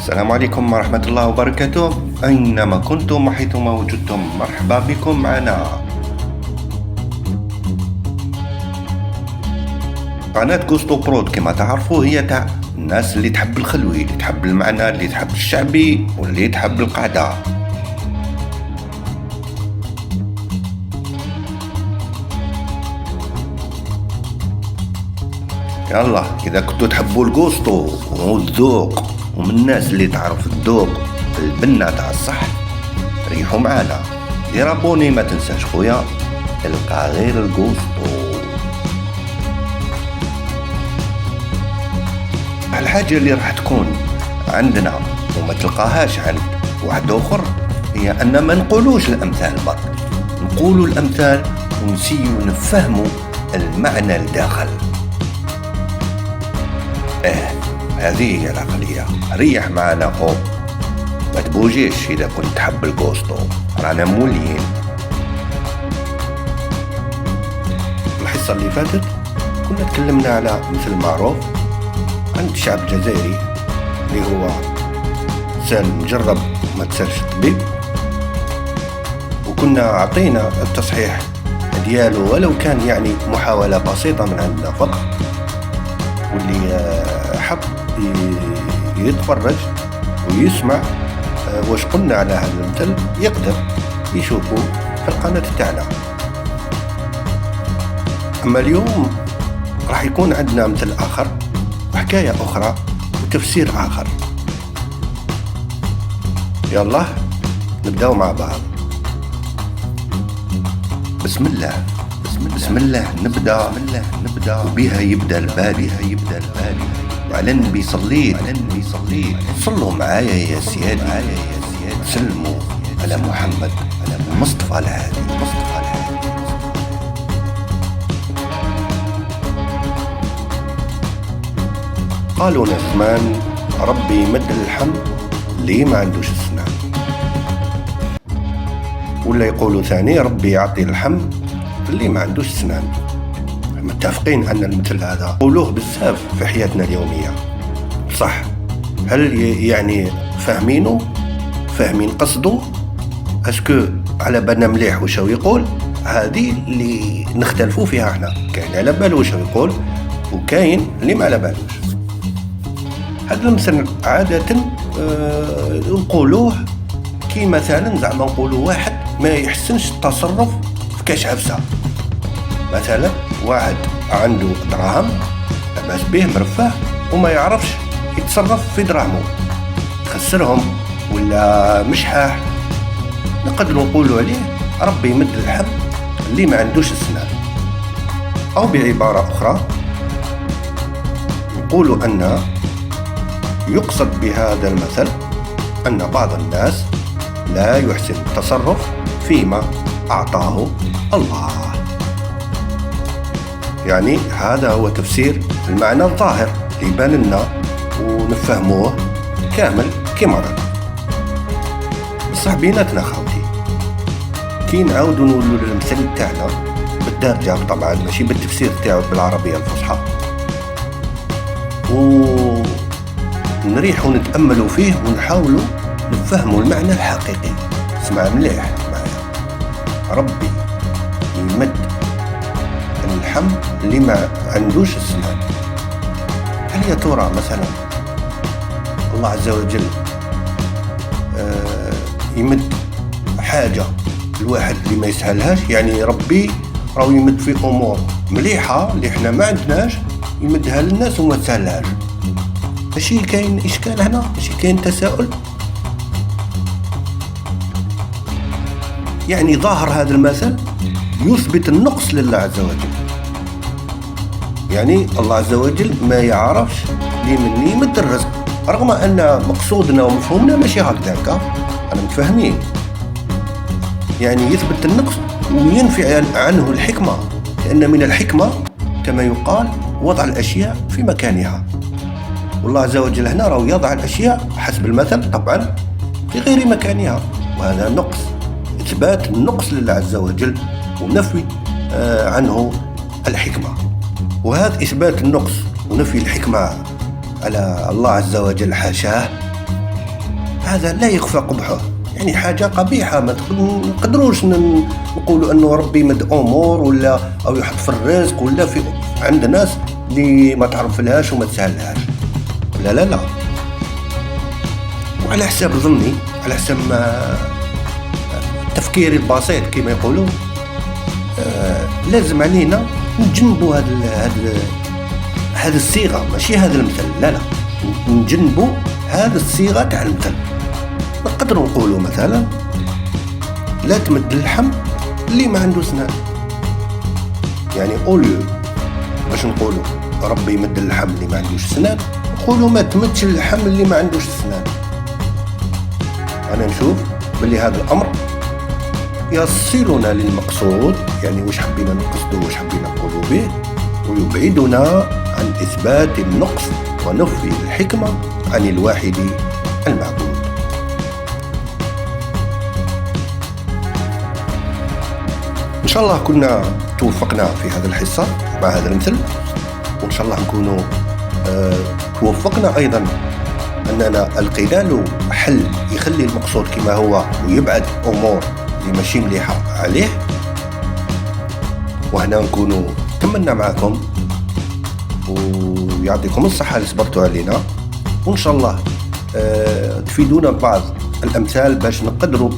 السلام عليكم ورحمة الله وبركاته. أينما كنتم وحيثما وجدتم مرحبا بكم معنا. قناة غوستو برود كما تعرفوا هي تاع الناس اللي تحب الخلوي، اللي تحب المعنى، اللي تحب الشعبي، واللي تحب القعدة. يلا إذا كنتوا تحبوا الغوستو والذوق ومن الناس اللي تعرف الذوق البنة تاع الصح، ريحوا معانا. دير ابوني ما تنساش خويا، تلقى غير الغوستو. الحاجة اللي راح تكون عندنا وما تلقاهاش عند واحد اخر هي ان ما نقولوش الامثال برك، نقولوا الامثال ونسيو نفهموا المعنى الداخل. هذه هي العقلية. ريح معنا خو، ما تبوجيش إذا كنت تحب الغوستو، رانا مولين. الحصة اللي فاتت كنا تكلمنا على مثل معروف عند الشعب الجزائري اللي هو سال مجرب ما تسالش الطبيب، وكنا عطينا التصحيح ديالو ولو كان يعني محاولة بسيطة من عندنا فقط، واللي حب يتفرج ويسمع واش قلنا على هذا المثل يقدر يشوفه في القناة تاعنا. أما اليوم راح يكون عندنا مثل آخر وحكاية أخرى وتفسير آخر. يلا نبدأ مع بعض. بسم الله نبدأ بها يبدأ البادي. وعلى النبي صليت صلوا معايا يا سيادي، سلموا على محمد، على المصطفى الهادي. قالوا نسمان ربي يمد الحم ليه ما عندوش السنان، ولا يقولوا ثاني ربي يعطي الحم اللي ما عندوش سنان. متفقين أن المثل هذا قولوه بزاف في حياتنا اليومية، صح؟ هل يعني فاهمين قصده؟ اسكو على بالنا مليح وش هو يقول؟ هذه اللي نختلفوا فيها احنا. كاين على باله وش هو يقول، وكاين اللي ما على بالوش. هذا المثل عادة نقولوه كي مثلا زعما نقولوا واحد ما يحسنش التصرف في كاش عفسة. مثلا واحد عنده دراهم لاباس به مرفاه وما يعرفش يتصرف في دراهمه، يخسرهم ولا مشحاح، نقدروا نقولوا عليه ربي يمد الحم اللي ما عندوش السنان. او بعبارة اخرى نقولوا ان يقصد بهذا المثل ان بعض الناس لا يحسن التصرف فيما اعطاه الله. يعني هذا هو تفسير المعنى الظاهر اللي يبان لنا ونفهموه كامل كما رد. بصح بيناتنا خاوتي كي نعاودوا نقولوا المثل تاعنا بالدارجة طبعا، ماشي بالتفسير تاعو بالعربية الفصحى، ونريحوا نتأملوا فيه ونحاولوا نفهموا المعنى الحقيقي. اسمع مليح معايا، ربي يمد الحم اللي ما عندوش السنان. هل يا ترى مثلا الله عز وجل يمد حاجة الواحد اللي ما يسهلهاش؟ يعني ربي راهو يمد في امور مليحة اللي احنا ما عندناش، يمدها للناس وما تسهلهاش. ماشي كاين اشكال هنا؟ ماشي كاين تساؤل؟ يعني ظاهر هذا المثل يثبت النقص لله عز وجل. يعني الله عز وجل ما يعرفش لمن يمد الرزق، رغم ان مقصودنا ومفهومنا ماشي هكذاك. انا متفاهمين، يعني يثبت النقص وينفي عنه الحكمة، لان من الحكمة كما يقال وضع الاشياء في مكانها، والله عز وجل هنا راه يضع الاشياء حسب المثل طبعا في غير مكانها، وهذا نقص. إثبات النقص لله عز وجل ونفي عنه الحكمة، وهذا إثبات النقص ونفي الحكمة على الله عز وجل حاشاه هذا لا يخفى قبحه، يعني حاجة قبيحة. ما نقدروش نقولوا أنه ربي مد أمور ولا أو يحط في الرزق ولا في عند ناس اللي ما تعرف لهاش وما تسهلهاش. لا لا لا. وعلى حساب ظني، على حساب تفكيري البسيط كما يقولوا، لازم علينا نجنبوا هذه الصيغة، ماشي هذا المثل، لا لا، نجنبوا هذه الصيغة تاع المثل. نقدروا نقولوا مثلا لا تمد اللحم اللي ما عنده سنان، يعني أوليو باش نقولوا ربي يمد اللحم اللي ما عندوش سنان، نقولوا ما تمدش اللحم اللي ما عندوش سنان. أنا نشوف باللي هذا الأمر يصلنا للمقصود، يعني واش حبينا نقصدوا واش حبينا نقولوا به، ويبعدنا عن إثبات النقص ونفي الحكمة عن الواحد المعبود. إن شاء الله كنا توفقنا في هذا الحصة مع هذا المثل، وإن شاء الله نكونوا توفقنا أيضا أننا لقينا له حل يخلي المقصود كما هو ويبعد أمور اللي ماشي مليحة عليه. وهنا نكونوا كملنا معكم، ويعطيكم الصحة اللي صبرتوا علينا، وإن شاء الله تفيدونا ببعض الأمثال باش نقدروا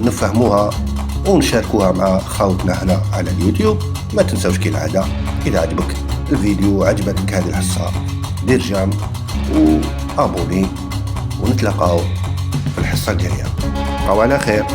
نفهموها ونشاركوها مع خاوتنا هنا على اليوتيوب. ما تنسوش كالعادة إذا عجبك الفيديو وعجبتك هذه الحصة دير جام وابوني، ونتلاقاو في الحصة الجاية. بقاو على خير.